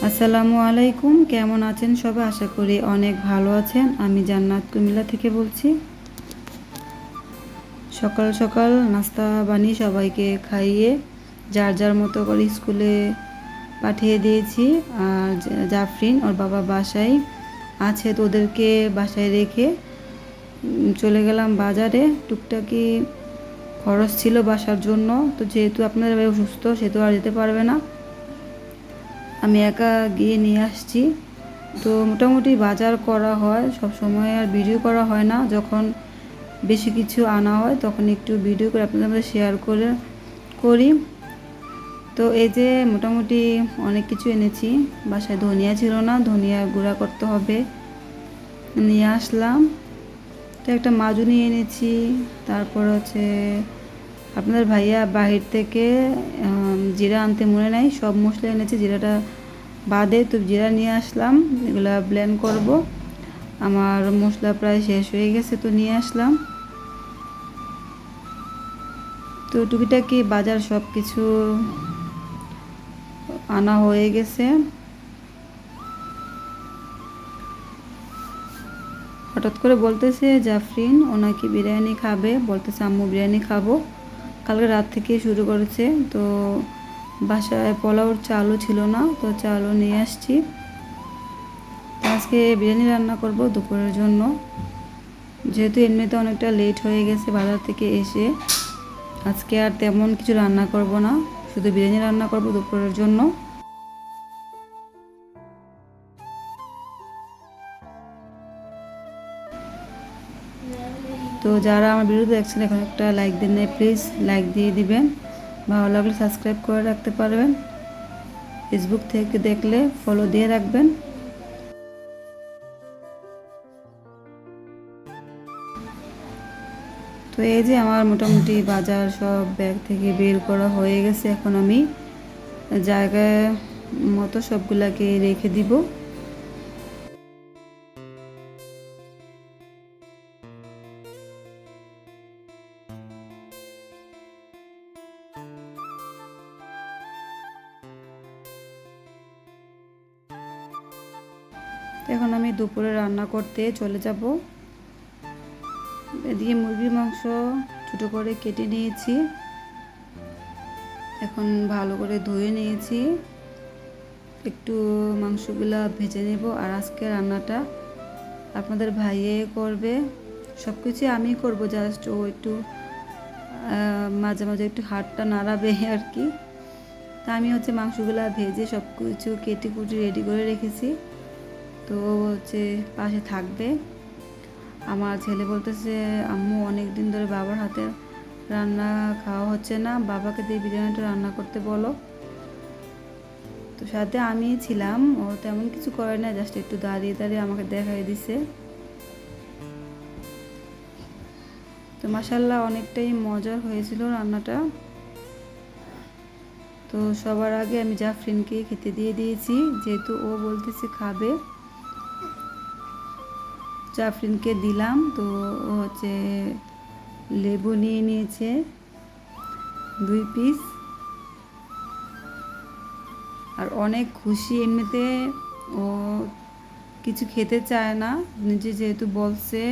আসসালামু আলাইকুম, কেমন আছেন সবাই? আশা করি অনেক ভালো আছেন। আমি জান্নাত কুমিল্লা থেকে বলছি। সকাল সকাল নাস্তা বানিয়ে সবাইকে খাইয়ে যার যার মতো করে স্কুলে পাঠিয়ে দিয়েছি। আর জাফরিন ওর বাবা বাসায় আছে, তো ওদেরকে বাসায় রেখে চলে গেলাম বাজারে। টুকটাকি খরচ ছিল বাসার জন্য, তো যেহেতু আপনাদের ভাই অসুস্থ সে তো আর যেতে পারবে না, আমি একা গিয়ে নিয়ে আসছি। তো মোটামুটি বাজার করা হয়, সব সময় আর ভিডিও করা হয় না। যখন বেশি কিছু আনা হয় তখন একটু ভিডিও করে আপনাদের মধ্যে শেয়ার করি। তো এই যে মোটামুটি অনেক কিছু এনেছি। বাসায় ধনিয়া ছিল না, ধনিয়া গুঁড়া করতে হবে, নিয়ে আসলাম। তো একটা মাজুনি এনেছি। তারপর হচ্ছে আপনাদের ভাইয়া বাহির থেকে জিরা আনতে মনে নাই, সব মশলা এনেছি, জিরাটা বাদে। তো জিরা নিয়ে আসলাম, এগুলা ব্লেন্ড করব। আমার মশলা প্রায় শেষ হয়ে গেছে, তো নিয়ে আসলাম। তো টুকিটাকি বাজার সব কিছু আনা হয়ে গেছে। হঠাৎ করে বলতেছে জাফরিন ও নাকি বিরিয়ানি খাবে, বলতেছে আম্মু বিরিয়ানি খাবো। কালকে রাত থেকে শুরু করেছে। তো বাসায় পোলাওর চালও ছিল না, তো চালও নিয়ে আসছি। আজকে বিরিয়ানি রান্না করব দুপুরের জন্য, যেহেতু এমনিতে অনেকটা লেট হয়ে গেছে বাজার থেকে এসে। আজকে আর তেমন কিছু রান্না করব না, শুধু বিরিয়ানি রান্না করব দুপুরের জন্য। তো যারা আমার ভিডিও দেখছেন এখন একটা লাইক দিন নাই, প্লিজ লাইক দিয়ে দিবেন। ভালো লাগলে সাবস্ক্রাইব করে রাখতে পারবেন। ফেসবুক থেকে দেখলে ফলো দিয়ে রাখবেন। তো এই যে আমার মোটামুটি বাজার সব ব্যাগ থেকে বের করা হয়ে গেছে। এখন আমি জায়গায় মতো সবগুলাকে রেখে দিব। এখন আমি দুপুরে রান্না করতে চলে যাব। এদিকে মুরগির মাংস ছোটো করে কেটে নিয়েছি, এখন ভালো করে ধুয়ে নিয়েছি। একটু মাংসগুলা ভেজে নেব। আর আজকে রান্নাটা আপনাদের ভাইয়ে করবে, সব কিছু আমি করব, জাস্ট ও একটু মাঝে মাঝে একটু হাতটা নাড়াবে আর কি। তা আমি হচ্ছে মাংসগুলা ভেজে সব কিছু কেটে কুটে রেডি করে রেখেছি। তো হচ্ছে পাশে থাকবে। আমার ছেলে বলতেছে আম্মু অনেক দিন ধরে বাবার হাতে রান্না খাওয়া হচ্ছে না, বাবাকে দিয়ে বিরিয়ানিটা রান্না করতে বলো। তো সাথে আমি ছিলাম, ও তেমন কিছু করে না, জাস্ট একটু দাঁড়িয়ে দাঁড়িয়ে আমাকে দেখাই দিছে। তো মাশাল্লাহ অনেকটাই মজার হয়েছিল রান্নাটা। তো সবার আগে আমি জাফরিনকে খেতে দিয়ে দিয়েছি, যেহেতু ও বলতেছে খাবে। জাফরিনকে দিলাম। তো ও হচ্ছে লেবু নিয়ে নিয়েছে 2 পিস, আর অনেক খুশি। এমনিতে ও কিছু খেতে চায় না, নিজে যেহেতু বলছে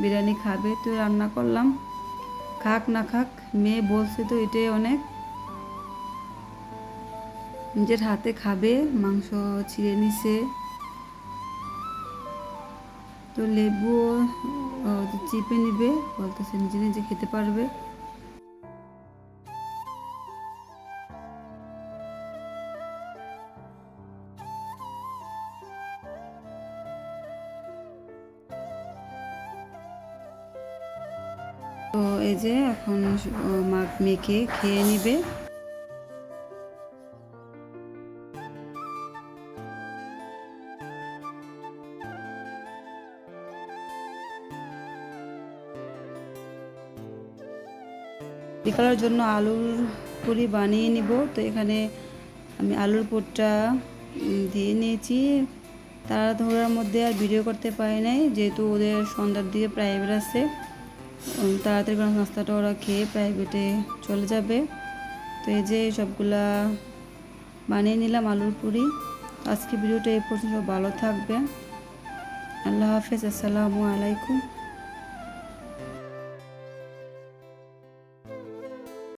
বিরিয়ানি খাবে তো রান্না করলাম। খাক না খাক, মেয়ে বলছে তো এটাই অনেক। নিজের হাতে খাবে, মাংস ছিঁড়ে নিছে। তো লেবু চিপে নিবে, বলতেছে নিজে নিজে খেতে পারবে। তো এই যে এখন মাখ মেখে খেয়ে নিবে। বিকালের জন্য আলুর পুরি বানিয়ে নিব। তো এখানে আমি আলুর পুরটা দিয়ে নিয়েছি। তাড়াহুড়োর মধ্যে আর ভিডিও করতে পারি নাই, যেহেতু ওদের সন্ধ্যার দিকে প্রাইভেট আছে। তাড়াতাড়ি করে নাস্তাটা ওরা খেয়ে প্রাইভেটে চলে যাবে। তো এই যে সবগুলা বানিয়ে নিলাম আলুর পুরি। আজকে ভিডিওটা এই পর্যন্ত, ভালো থাকবে। আল্লাহ হাফেজ, আসসালামু আলাইকুম।